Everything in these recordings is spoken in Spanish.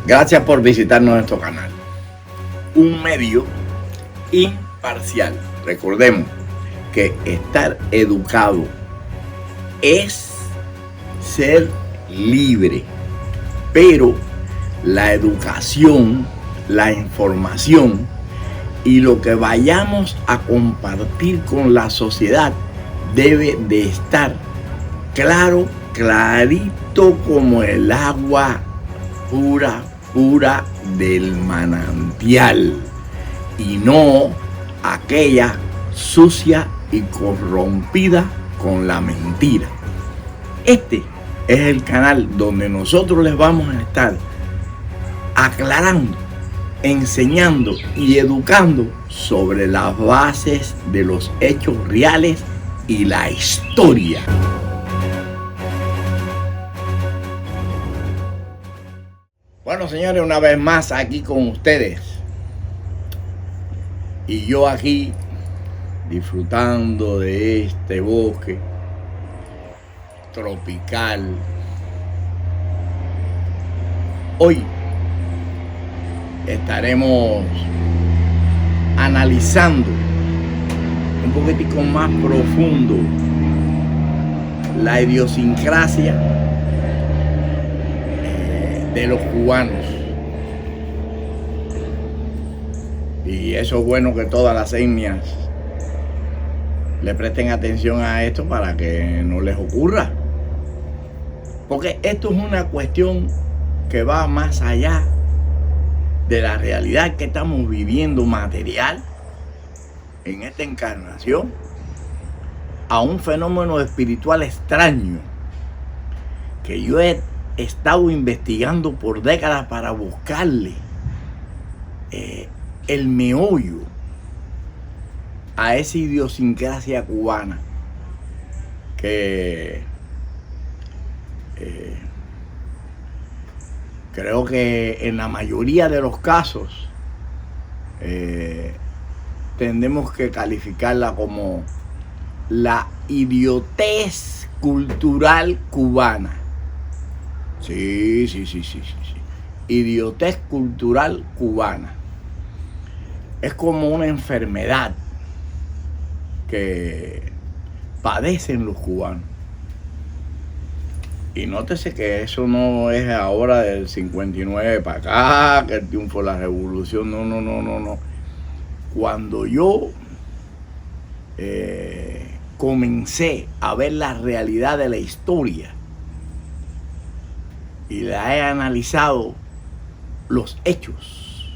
Gracias por visitar nuestro canal. Un medio imparcial. Recordemos que estar educado es ser libre, pero la educación, la información y lo que vayamos a compartir con la sociedad debe de estar claro, clarito como el agua pura del manantial y no aquella sucia y corrompida con la mentira. Este es el canal donde nosotros les vamos a estar aclarando, enseñando y educando sobre las bases de los hechos reales y la historia. Bueno, señores, una vez más aquí con ustedes. Y yo aquí disfrutando de este bosque tropical. Hoy estaremos analizando un poquitico más profundo la idiosincrasia de los cubanos. Y eso es bueno que todas las etnias le presten atención a esto para que no les ocurra. Porque esto es una cuestión que va más allá de la realidad que estamos viviendo material en esta encarnación a un fenómeno espiritual extraño que yo he estado investigando por décadas para buscarle el meollo a esa idiosincrasia cubana que creo que en la mayoría de los casos tendemos que calificarla como la idiotez cultural cubana. Sí. Idiotez cultural cubana. Es como una enfermedad que padecen los cubanos. Y nótese que eso no es ahora del 59 para acá, que el triunfo de la revolución, no. Cuando yo comencé a ver la realidad de la historia y la he analizado, los hechos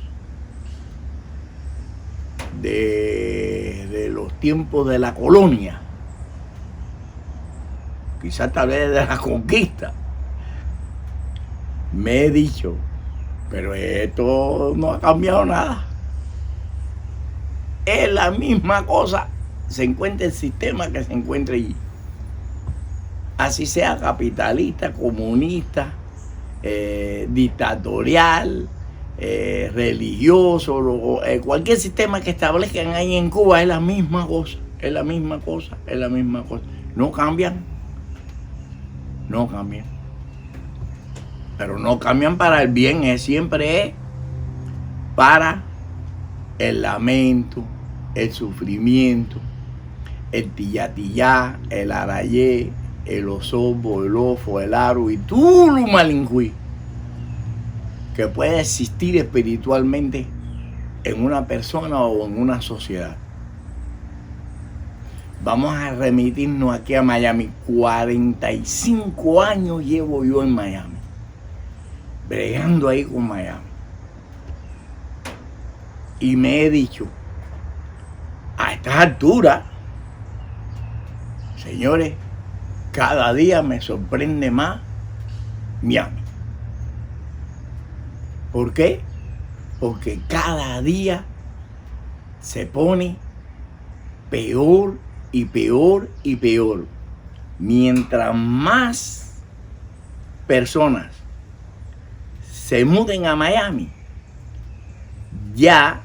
de los tiempos de la colonia, quizás tal vez de la conquista, me he dicho, pero esto no ha cambiado nada. Es la misma cosa, se encuentra el sistema que se encuentra allí. Así sea capitalista, comunista, dictatorial, religioso, cualquier sistema que establezcan ahí en Cuba es la misma cosa, es la misma cosa. No cambian. Pero no cambian para el bien, siempre es para el lamento, el sufrimiento, el tiyatiyá, el arayé, el osobo, el ofo, el aro y tú lo malincuí que puede existir espiritualmente en una persona o en una sociedad. Vamos a remitirnos aquí a Miami. 45 años llevo yo en Miami, bregando ahí con Miami. Y me he dicho, a estas alturas, señores, cada día me sorprende más Miami. ¿Por qué? Porque cada día se pone peor y peor. Mientras más personas se muden a Miami, ya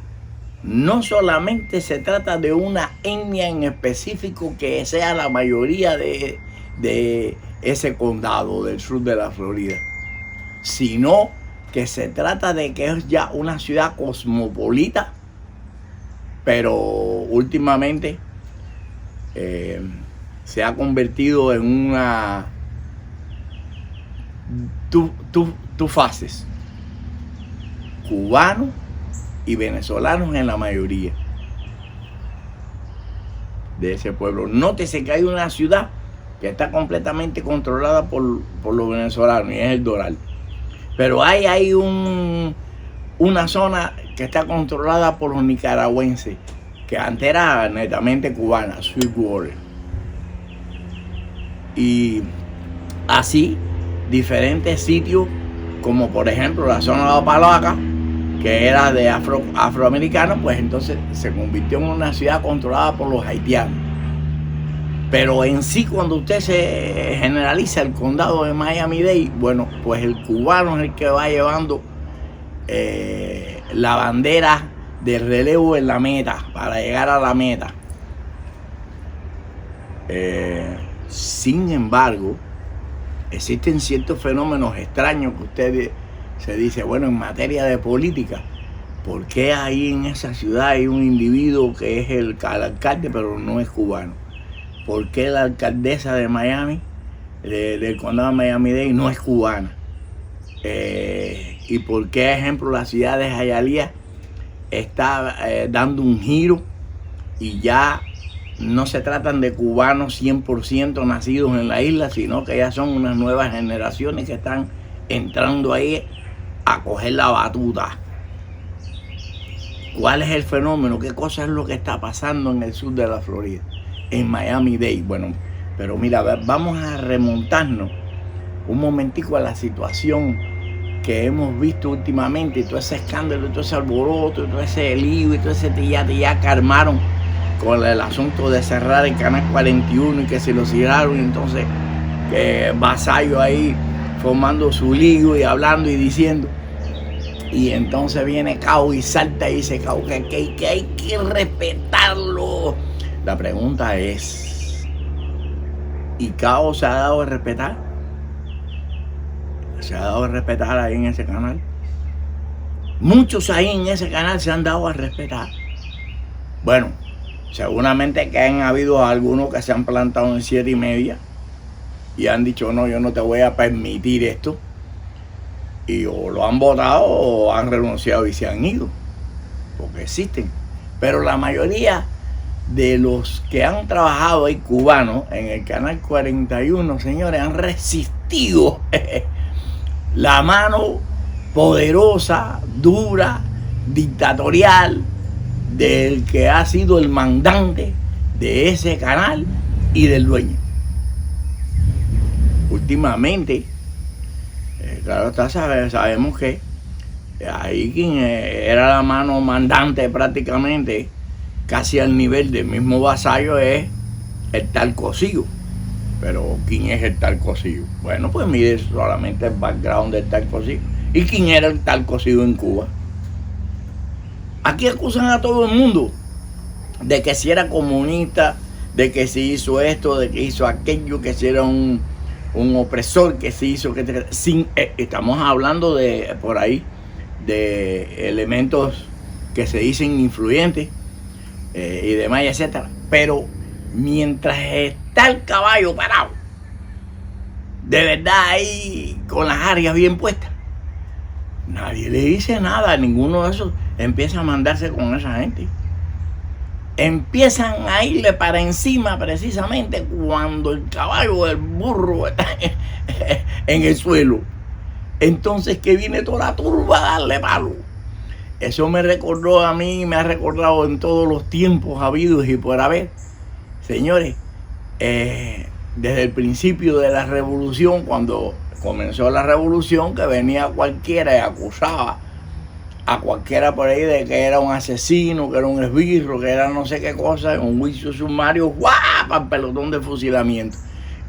no solamente se trata de una etnia en específico que sea la mayoría de ese condado del sur de la Florida, sino que se trata de que es ya una ciudad cosmopolita, pero últimamente se ha convertido en una two fases, cubanos y venezolanos en la mayoría de ese pueblo. Nótese que hay una ciudad que está completamente controlada por los venezolanos y es el Doral, pero hay una zona que está controlada por los nicaragüenses, que antes era netamente cubana, Sweetwater. Y así diferentes sitios, como por ejemplo la zona de Opalaca, que era de afroamericanos, pues entonces se convirtió en una ciudad controlada por los haitianos. Pero en sí, cuando usted se generaliza el condado de Miami-Dade, bueno, pues el cubano es el que va llevando la bandera de relevo en la meta, para llegar a la meta. Sin embargo, existen ciertos fenómenos extraños que usted se dice, bueno, en materia de política, ¿por qué ahí en esa ciudad hay un individuo que es el alcalde pero no es cubano? ¿Por qué la alcaldesa de Miami, del condado de Miami-Dade, no es cubana? ¿Y por qué, ejemplo, la ciudad de Hialeah está dando un giro y ya no se tratan de cubanos 100% nacidos en la isla, sino que ya son unas nuevas generaciones que están entrando ahí a coger la batuta? ¿Cuál es el fenómeno? ¿Qué cosa es lo que está pasando en el sur de la Florida, en Miami-Dade? Bueno, pero mira, vamos a remontarnos un momentico a la situación que hemos visto últimamente, y todo ese escándalo, y todo ese alboroto, y todo ese lío, y todo ese tilla que armaron con el asunto de cerrar el canal 41 y que se lo cerraron, y entonces Vasallo ahí formando su lío y hablando y diciendo, y entonces viene Cao y salta y dice Cao que hay que respetarlo. La pregunta es, ¿y Cao se ha dado a respetar? ¿Se ha dado a respetar ahí en ese canal? Muchos ahí en ese canal se han dado a respetar. Bueno, seguramente que han habido algunos que se han plantado en 7:30 y han dicho, no, yo no te voy a permitir esto. Y o lo han votado o han renunciado y se han ido, porque existen. Pero la mayoría de los que han trabajado ahí cubanos en el canal 41, señores, han resistido la mano poderosa, dura, dictatorial del que ha sido el mandante de ese canal y del dueño. Últimamente, claro está, sabemos que ahí quien era la mano mandante prácticamente, casi al nivel del mismo Vasallo, es el tal Cosío. Pero ¿quién es el tal Cosío? Bueno, pues mire solamente el background del tal Cosío. ¿Y quién era el tal Cosío en Cuba? Aquí acusan a todo el mundo de que si era comunista, de que si hizo esto, de que hizo aquello, que si era un opresor, que se hizo, que estamos hablando de por ahí de elementos que se dicen influyentes y demás, etcétera. Pero mientras está el caballo parado, de verdad ahí con las arias bien puestas, nadie le dice nada. Ninguno de esos empieza a mandarse con esa gente. Empiezan a irle para encima precisamente cuando el caballo o el burro está en el suelo. Entonces que viene toda la turba a darle palo. Eso me recordó a mí, me ha recordado en todos los tiempos habidos y por haber. Señores, desde el principio de la revolución, cuando comenzó la revolución, que venía cualquiera y acusaba a cualquiera por ahí de que era un asesino, que era un esbirro, que era no sé qué cosa, en un juicio sumario, ¡guau!, para el pelotón de fusilamiento.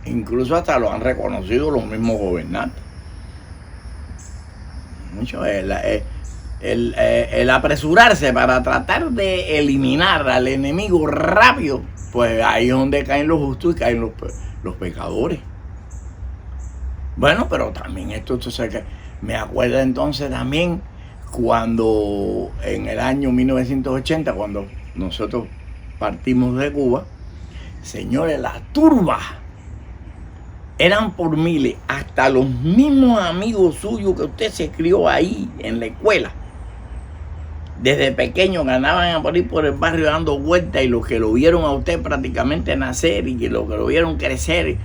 Incluso hasta lo han reconocido los mismos gobernantes. Mucho el apresurarse para tratar de eliminar al enemigo rápido, pues ahí es donde caen los justos y caen los pecadores. Bueno, pero también esto se que Me acuerdo entonces también cuando en el año 1980, cuando nosotros partimos de Cuba, señores, las turbas eran por miles, hasta los mismos amigos suyos que usted se crió ahí en la escuela. Desde pequeños ganaban por ir por el barrio dando vueltas, y los que lo vieron a usted prácticamente nacer y que los que lo vieron crecer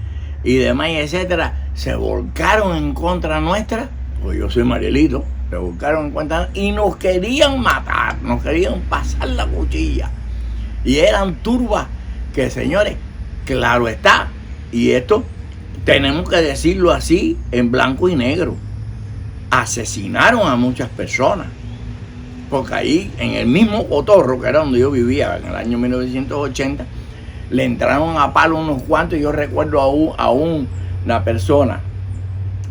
y demás, etcétera, se volcaron en contra nuestra. Pues yo soy Marielito, se volcaron en contra y nos querían matar, nos querían pasar la cuchilla. Y eran turbas que, señores, claro está, y esto tenemos que decirlo así, en blanco y negro, asesinaron a muchas personas. Porque ahí, en el mismo Cotorro, que era donde yo vivía en el año 1980, le entraron a palo unos cuantos. Y yo recuerdo a una persona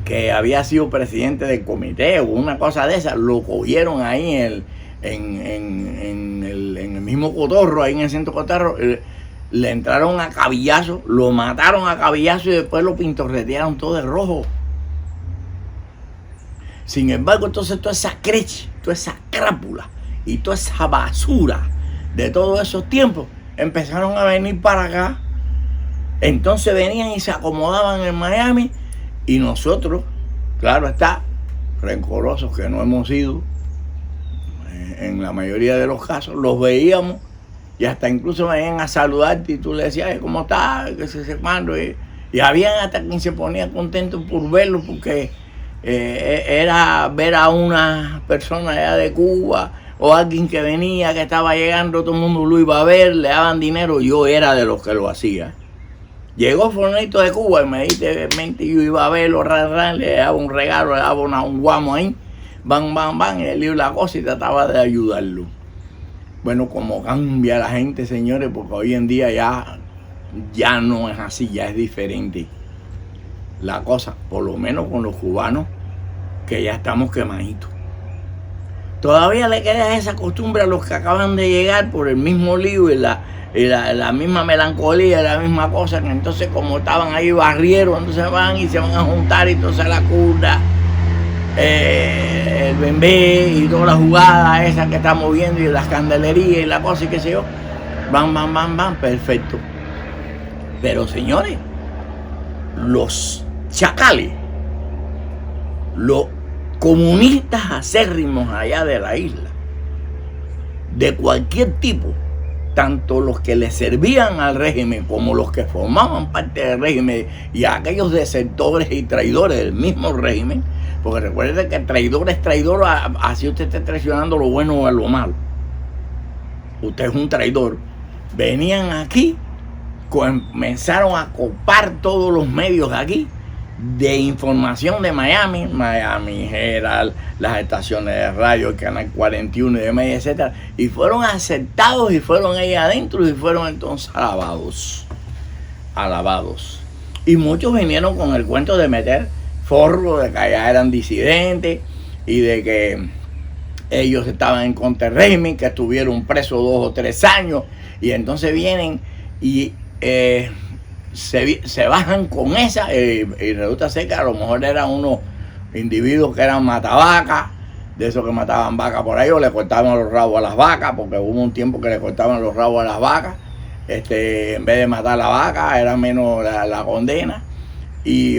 que había sido presidente del comité o una cosa de esa, lo cogieron ahí en el mismo Cotorro, ahí en el centro Cotorro, le entraron a cabillazo, lo mataron a cabillazo y después lo pintorretearon todo de rojo. Sin embargo, entonces toda esa creche, toda esa crápula y toda esa basura de todos esos tiempos empezaron a venir para acá. Entonces venían y se acomodaban en Miami, y nosotros, claro está, rencorosos que no hemos sido, en la mayoría de los casos, los veíamos y hasta incluso venían a saludarte y tú le decías, ¿cómo estás? ¿Qué se cuándo? Y habían hasta quien se ponía contento por verlo, porque era ver a una persona allá de Cuba o alguien que venía, que estaba llegando, todo el mundo lo iba a ver, le daban dinero. Yo era de los que lo hacía. Llegó Fornito de Cuba y me dice, yo iba a verlo, le daba un regalo, le daba un guamo ahí, van, y le dio la cosa y trataba de ayudarlo. Bueno, como cambia la gente, señores, porque hoy en día ya no es así, ya es diferente la cosa, por lo menos con los cubanos, que ya estamos quemaditos. Todavía le queda esa costumbre a los que acaban de llegar por el mismo lío y la misma melancolía, la misma cosa, que entonces como estaban ahí barrieros, entonces van y se van a juntar, y entonces la curda, el bembé y toda la jugada esa que estamos viendo, y las candelerías y la cosa y qué sé yo, van, perfecto. Pero señores, los chacales, los comunistas acérrimos allá de la isla, de cualquier tipo, tanto los que le servían al régimen como los que formaban parte del régimen, y aquellos desertores y traidores del mismo régimen, porque recuerden que traidor es traidor, así usted esté traicionando lo bueno o lo malo. Usted es un traidor. Venían aquí, comenzaron a copar todos los medios de aquí, de información de Miami Herald, las estaciones de radio, el canal 41 y demás, etcétera, y fueron aceptados y fueron ahí adentro y fueron entonces alabados. Y muchos vinieron con el cuento de meter forro, de que allá eran disidentes y de que ellos estaban en contra del régimen, que estuvieron presos 2 o 3 años, y entonces vienen y se bajan con esa, y resulta ser que a lo mejor eran unos individuos que eran matabacas, de esos que mataban vacas por ahí, o le cortaban los rabos a las vacas, porque hubo un tiempo que le cortaban los rabos a las vacas, en vez de matar a la vaca, era menos la condena,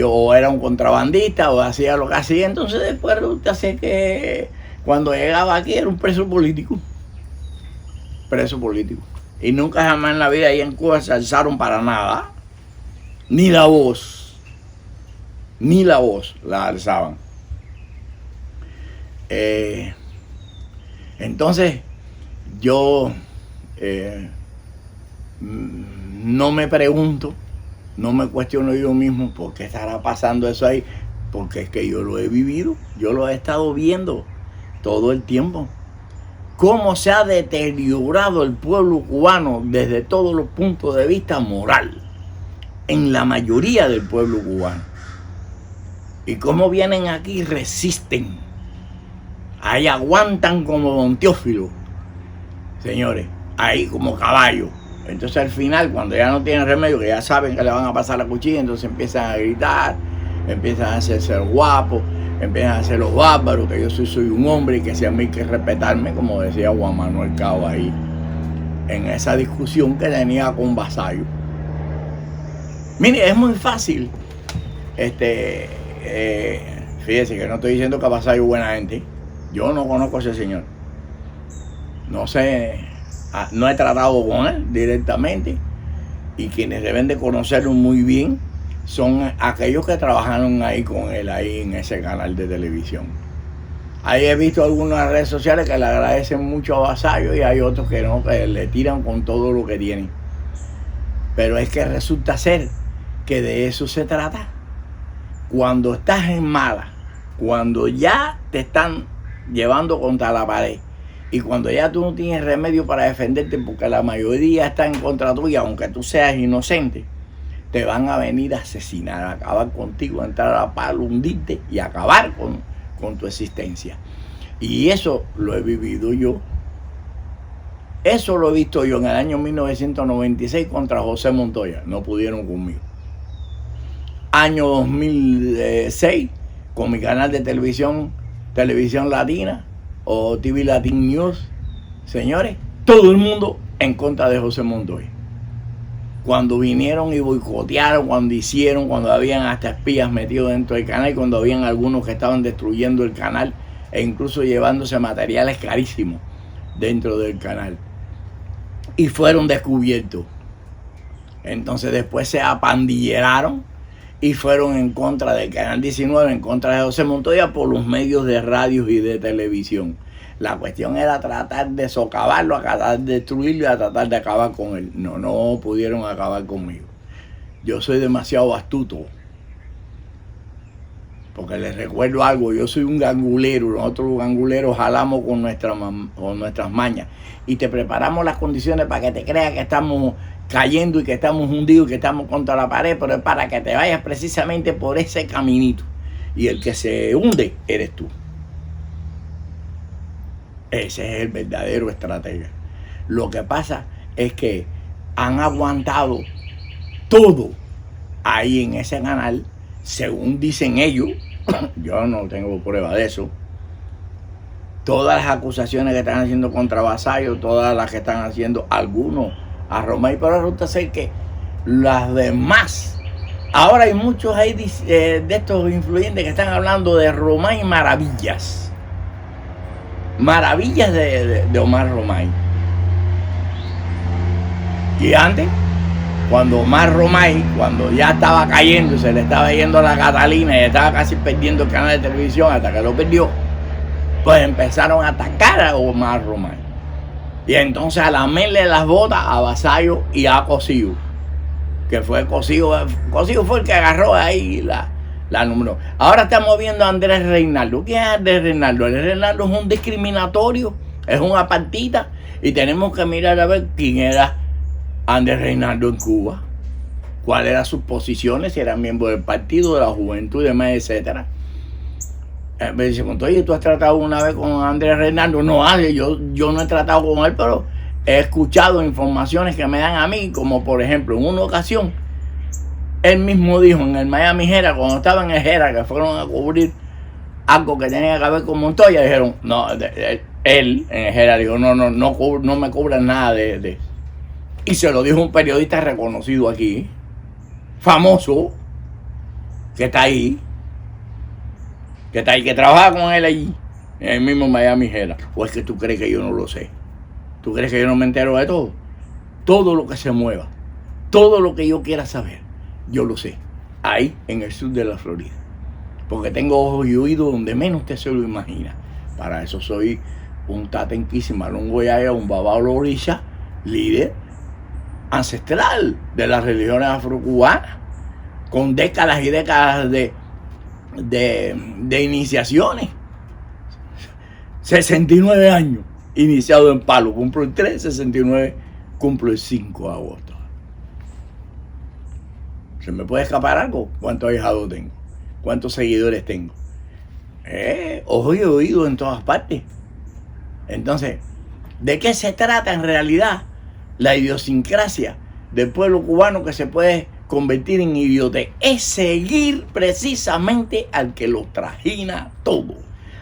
o era un contrabandista, o hacía lo que hacía. Entonces después resulta ser que cuando llegaba aquí era un preso político, y nunca jamás en la vida ahí en Cuba se alzaron para nada. Ni la voz la alzaban. Entonces yo no me pregunto, no me cuestiono yo mismo por qué estará pasando eso ahí, porque es que yo lo he vivido, yo lo he estado viendo todo el tiempo. Cómo se ha deteriorado el pueblo cubano desde todos los puntos de vista moral, en la mayoría del pueblo cubano. Y cómo vienen aquí y resisten. Ahí aguantan como Don Teófilo, señores, ahí como caballo. Entonces al final, cuando ya no tienen remedio, que ya saben que le van a pasar la cuchilla, entonces empiezan a gritar, empiezan a hacerse guapos, empiezan a ser los bárbaros, que yo soy un hombre y que si a mí hay que respetarme, como decía Juan Manuel Cao ahí, en esa discusión que tenía con Vasallo. Mire, es muy fácil. Fíjese que no estoy diciendo que Vasallo es buena gente. Yo no conozco a ese señor. No sé, no he tratado con él directamente. Y quienes deben de conocerlo muy bien son aquellos que trabajaron ahí con él, ahí en ese canal de televisión. Ahí he visto algunas redes sociales que le agradecen mucho a Vasallo y hay otros que no, que le tiran con todo lo que tienen. Pero es que resulta ser que de eso se trata. Cuando estás en mala, cuando ya te están llevando contra la pared y cuando ya tú no tienes remedio para defenderte porque la mayoría está en contra tuya, aunque tú seas inocente, te van a venir a asesinar, a acabar contigo, a entrar a palo, hundirte y acabar con tu existencia. Y eso lo he vivido yo. Eso lo he visto yo en el año 1996 contra José Montoya. No pudieron conmigo. Año 2006, con mi canal de televisión, Televisión Latina o TV Latin News, señores, todo el mundo en contra de José Montoya. Cuando vinieron y boicotearon, cuando habían hasta espías metidos dentro del canal, cuando habían algunos que estaban destruyendo el canal e incluso llevándose materiales carísimos dentro del canal. Y fueron descubiertos. Entonces después se apandilleraron y fueron en contra del Canal 19, en contra de José Montoya por los medios de radio y de televisión. La cuestión era tratar de socavarlo, a tratar de destruirlo y a tratar de acabar con él. No pudieron acabar conmigo. Yo soy demasiado astuto. Porque les recuerdo algo, yo soy un gangulero, nosotros los ganguleros jalamos con nuestras mañas y te preparamos las condiciones para que te creas que estamos cayendo y que estamos hundidos y que estamos contra la pared, pero es para que te vayas precisamente por ese caminito. Y el que se hunde eres tú. Ese es el verdadero estratega. Lo que pasa es que han aguantado todo ahí en ese canal, según dicen ellos. Yo no tengo prueba de eso. Todas las acusaciones que están haciendo contra Vasallo, todas las que están haciendo algunos a Romay, pero resulta ser que las demás, ahora hay muchos ahí de estos influyentes que están hablando de Romay maravillas de Omar Romay. Y antes, cuando Omar Romay, cuando ya estaba cayendo, se le estaba yendo la Catalina y estaba casi perdiendo el canal de televisión hasta que lo perdió, pues empezaron a atacar a Omar Romay. Y entonces a lamerle las botas a Vasallo y a Cosío, que fue Cosío fue el que agarró ahí la número. Ahora estamos viendo a Andrés Reinaldo. ¿Quién es Andrés Reinaldo? Andrés Reinaldo es un discriminatorio, es una partita, y tenemos que mirar a ver quién era Andrés Reinaldo en Cuba, cuáles eran sus posiciones, si era miembro del partido, de la juventud y demás, etcétera. Me dice, oye, ¿tú has tratado una vez con Andrés Reinaldo? No, yo no he tratado con él, pero he escuchado informaciones que me dan a mí, como por ejemplo, en una ocasión, él mismo dijo en el Miami Herald, cuando estaba en el Herald, que fueron a cubrir algo que tenía que ver con Montoya, dijeron, no, él en el Herald dijo, no me cubran nada de. Y se lo dijo un periodista reconocido aquí, famoso, que está ahí, que trabaja con él allí, en el mismo Miami Herald. ¿O es que tú crees que yo no lo sé? ¿Tú crees que yo no me entero de todo? Todo lo que se mueva, todo lo que yo quiera saber, yo lo sé, ahí en el sur de la Florida. Porque tengo ojos y oídos donde menos usted se lo imagina. Para eso soy un Tatenquisimmalongo Yaya, un Babalo Orisha, líder ancestral de las religiones afrocubanas, con décadas y décadas de iniciaciones. 69 años iniciado en palo, cumplo el 3, 69, cumplo el 5 de agosto. ¿Se me puede escapar algo? ¿Cuántos ahijados tengo? ¿Cuántos seguidores tengo? Ojo y oído en todas partes. Entonces, ¿de qué se trata en realidad la idiosincrasia del pueblo cubano que se puede convertir en idiotez, es seguir precisamente al que lo trajina todo,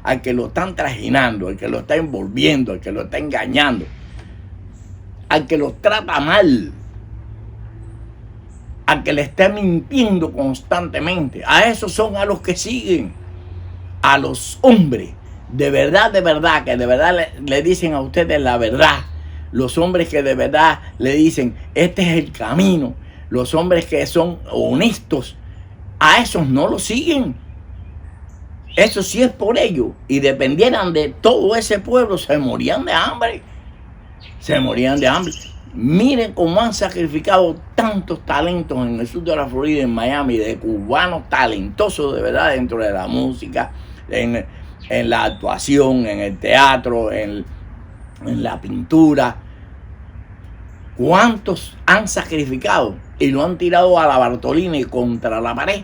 al que lo están trajinando, al que lo está envolviendo, al que lo está engañando, al que lo trata mal, al que le está mintiendo constantemente. A esos son a los que siguen, a los hombres de verdad, que de verdad le dicen a ustedes la verdad. Los hombres que de verdad le dicen, este es el camino. Los hombres que son honestos, a esos no lo siguen. Eso sí es por ellos. Y dependieran de todo ese pueblo, se morían de hambre. Se morían de hambre. Miren cómo han sacrificado tantos talentos en el sur de la Florida, en Miami, de cubanos talentosos de verdad dentro de la música, en la actuación, en el teatro, en la pintura. ¿Cuántos han sacrificado y lo han tirado a la Bartolina y contra la pared,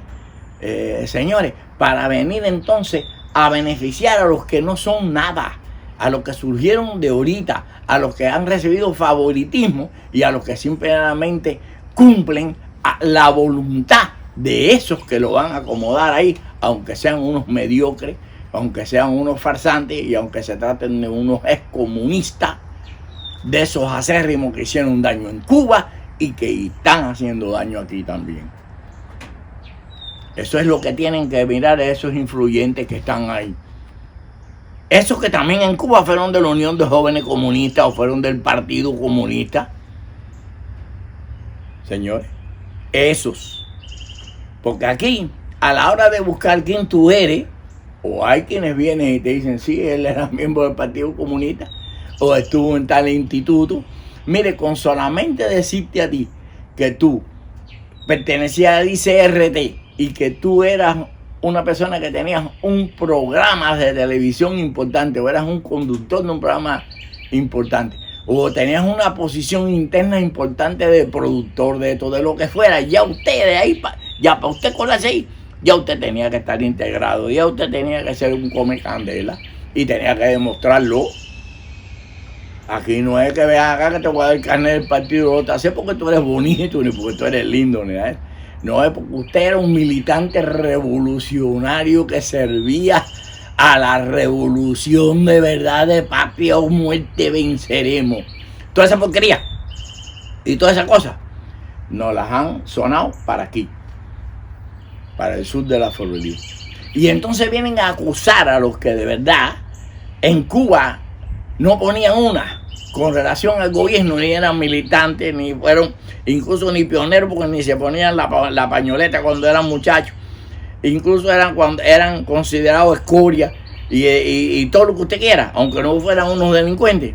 señores, para venir entonces a beneficiar a los que no son nada, a los que surgieron de ahorita, a los que han recibido favoritismo y a los que simplemente cumplen la voluntad de esos que lo van a acomodar ahí, aunque sean unos mediocres, aunque sean unos farsantes y aunque se traten de unos excomunistas, de esos acérrimos que hicieron daño en Cuba y que están haciendo daño aquí también. Eso es lo que tienen que mirar esos influyentes que están ahí. Esos que también en Cuba fueron de la Unión de Jóvenes Comunistas o fueron del Partido Comunista. Señores, esos. Porque aquí, a la hora de buscar quién tú eres, o hay quienes vienen y te dicen, sí, él era miembro del Partido Comunista, o estuvo en tal instituto. Mire, con solamente decirte a ti que tú pertenecías al ICRT y que tú eras una persona que tenías un programa de televisión importante, o eras un conductor de un programa importante, o tenías una posición interna importante de productor de todo, de lo que fuera, ya usted de ahí, ya para usted colarse ahí, ya usted tenía que estar integrado, ya usted tenía que ser un come candela y tenía que demostrarlo. Aquí no es que veas acá que te voy a dar el carnet del partido, no te hace porque tú eres bonito ni porque tú eres lindo, ni nada. No, es porque usted era un militante revolucionario que servía a la revolución de verdad, de patria o muerte venceremos. Toda esa porquería y todas esas cosas nos las han sonado para aquí, para el sur de la Florida. Y entonces vienen a acusar a los que de verdad en Cuba no ponían una con relación al gobierno, ni eran militantes, ni fueron incluso ni pioneros, porque ni se ponían la pañoleta cuando eran muchachos. Incluso eran considerados escoria y todo lo que usted quiera, aunque no fueran unos delincuentes.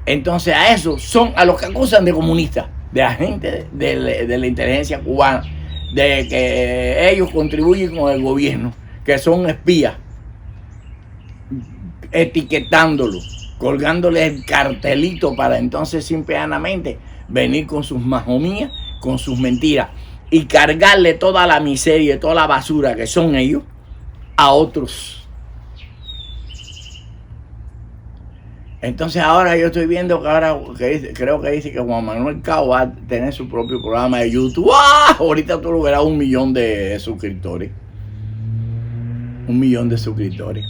Entonces a eso son a los que acusan de comunistas, de agentes de la inteligencia cubana, de que ellos contribuyen con el gobierno, que son espías, etiquetándolo, colgándole el cartelito para entonces simplemente venir con sus majomías, con sus mentiras y cargarle toda la miseria y toda la basura que son ellos a otros. Entonces ahora yo estoy viendo que creo que dice que Juan Manuel Cao va a tener su propio programa de YouTube. ¡Ah! Ahorita tú lo verás 1 millón de suscriptores. 1 millón de suscriptores.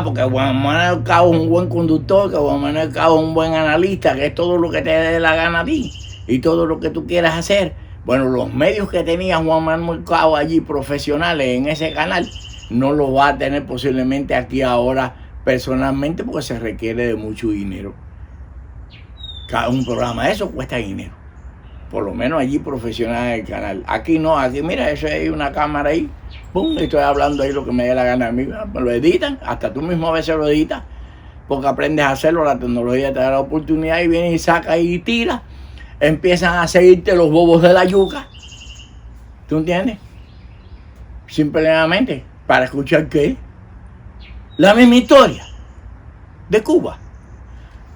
Porque Juan Manuel Cao es un buen conductor, que Juan Manuel Cao es un buen analista, que es todo lo que te dé la gana a ti y todo lo que tú quieras hacer. Bueno, los medios que tenía Juan Manuel Cao allí, profesionales en ese canal, no lo va a tener posiblemente aquí ahora personalmente, porque se requiere de mucho dinero. Un programa de eso cuesta dinero. Por lo menos allí profesional en el canal. Aquí no, aquí mira, eso hay una cámara ahí. Pum, estoy hablando ahí lo que me dé la gana a mí. Me lo editan, hasta tú mismo a veces lo editas, porque aprendes a hacerlo, la tecnología te da la oportunidad y viene y saca y tira. Empiezan a seguirte los bobos de la yuca. ¿Tú entiendes? Simplemente para escuchar qué. La misma historia de Cuba.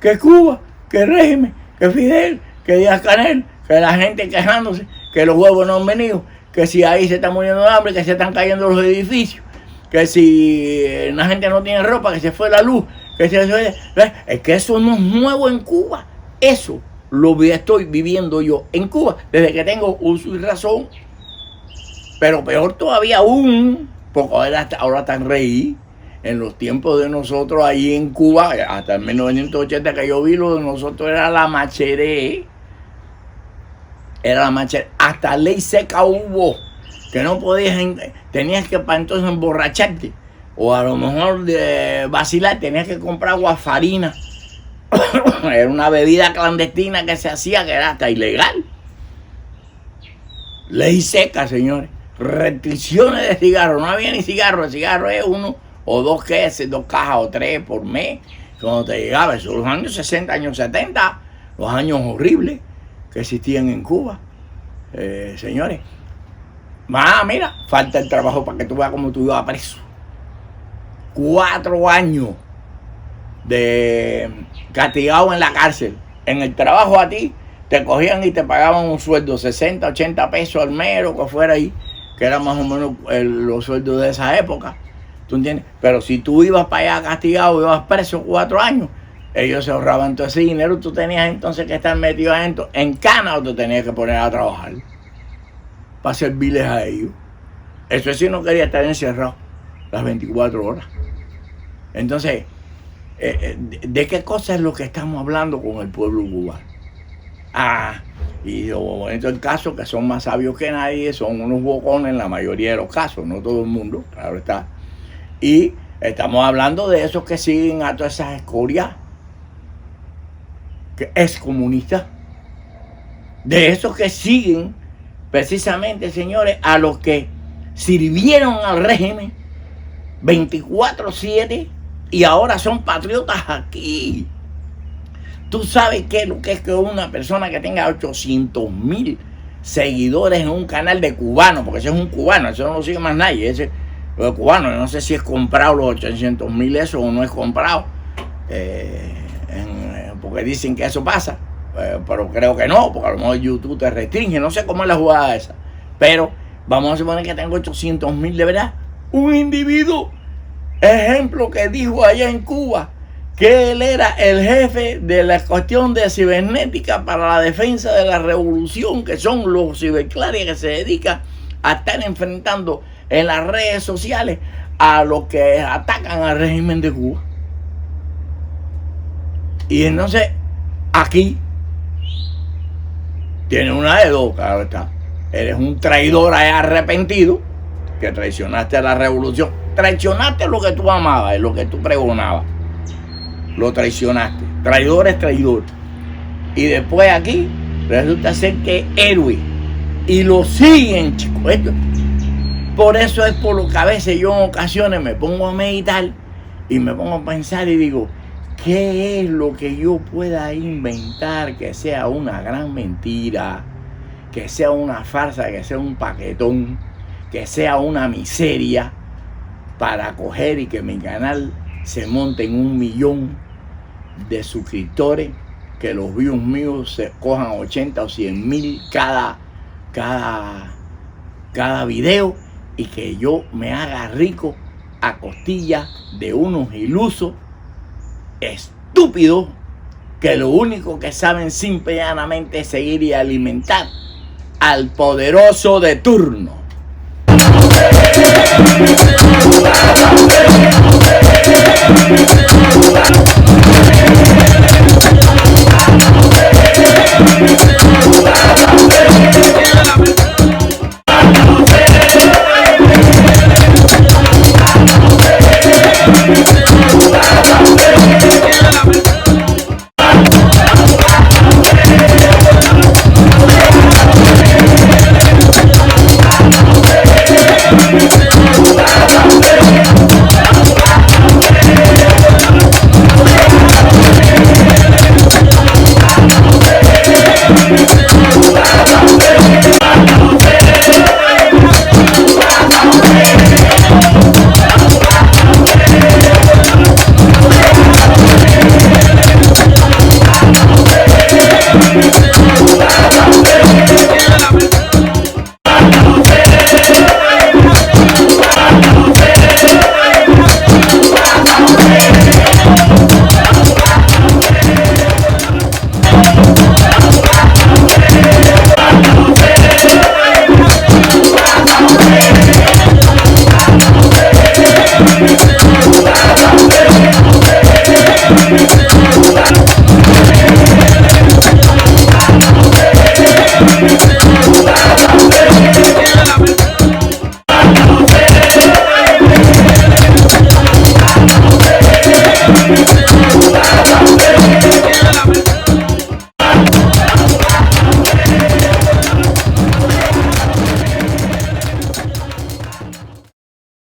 Que Cuba, que el régimen, que Fidel, que Díaz-Canel, que la gente quejándose, que los huevos no han venido, que si ahí se está muriendo de hambre, que se están cayendo los edificios, que si la gente no tiene ropa, que se fue la luz, que se fue. Es que eso no es nuevo en Cuba. Eso estoy viviendo yo en Cuba desde que tengo uso y razón. Pero peor todavía aún, porque ahora están reí. En los tiempos de nosotros ahí en Cuba, hasta el 1980 que yo vi, lo de nosotros era la macheré. Era la macheré. Hasta ley seca hubo, que no podías, tenías que para entonces emborracharte. O a lo mejor de vacilar, tenías que comprar guafarina. Era una bebida clandestina que se hacía, que era hasta ilegal. Ley seca, señores. Restricciones de cigarros. No había ni cigarro. El cigarro es uno o dos cajas o tres por mes. Cuando te llegaba, eso los años 60, años 70, los años horribles que existían en Cuba. Señores. Mira, falta el trabajo para que tú veas cómo tú ibas preso. 4 años de castigado en la cárcel. En el trabajo a ti te cogían y te pagaban un sueldo, 60, 80 pesos al mes o que fuera ahí, que era más o menos los sueldos de esa época. ¿Tú entiendes? Pero si tú ibas para allá castigado, ibas preso 4 años, ellos se ahorraban todo ese dinero. Tú tenías entonces que estar metido adentro en cana o te tenías que poner a trabajar para servirles a ellos. Eso sí, no quería estar encerrado las 24 horas. Entonces, ¿de qué cosa es lo que estamos hablando con el pueblo cubano? Y lo bonito del caso, que son más sabios que nadie, son unos bocones en la mayoría de los casos, no todo el mundo, claro está. Y estamos hablando de esos que siguen a todas esas escorias, que es comunista, de esos que siguen precisamente, señores, a los que sirvieron al régimen 24/7 y ahora son patriotas aquí. Tú sabes qué es lo que es que una persona que tenga 800,000 seguidores en un canal de cubanos, porque ese es un cubano, eso no lo sigue más nadie, ese lo de cubano, no sé si es comprado los 800,000 eso o no es comprado, porque dicen que eso pasa, pero creo que no, porque a lo mejor YouTube te restringe, no sé cómo es la jugada esa, pero vamos a suponer que tengo 800,000 de verdad. Un individuo, ejemplo, que dijo allá en Cuba que él era el jefe de la cuestión de cibernética para la defensa de la revolución, que son los ciberclarias que se dedican a estar enfrentando en las redes sociales a los que atacan al régimen de Cuba. Y entonces aquí tiene una de dos, claro está. Eres un traidor arrepentido, que traicionaste a la revolución, traicionaste lo que tú amabas, lo que tú pregonabas, lo traicionaste. Traidor es traidor. Y después aquí resulta ser que es héroe. Y lo siguen, chicos. Por eso es por lo que a veces yo en ocasiones me pongo a meditar y me pongo a pensar y digo, ¿qué es lo que yo pueda inventar que sea una gran mentira, que sea una farsa, que sea un paquetón, que sea una miseria, para coger y que mi canal se monte en 1 millón de suscriptores, que los views míos se cojan 80 o 100,000 cada video, y que yo me haga rico a costilla de unos ilusos estúpidos que lo único que saben simple y llanamente es seguir y alimentar al poderoso de turno.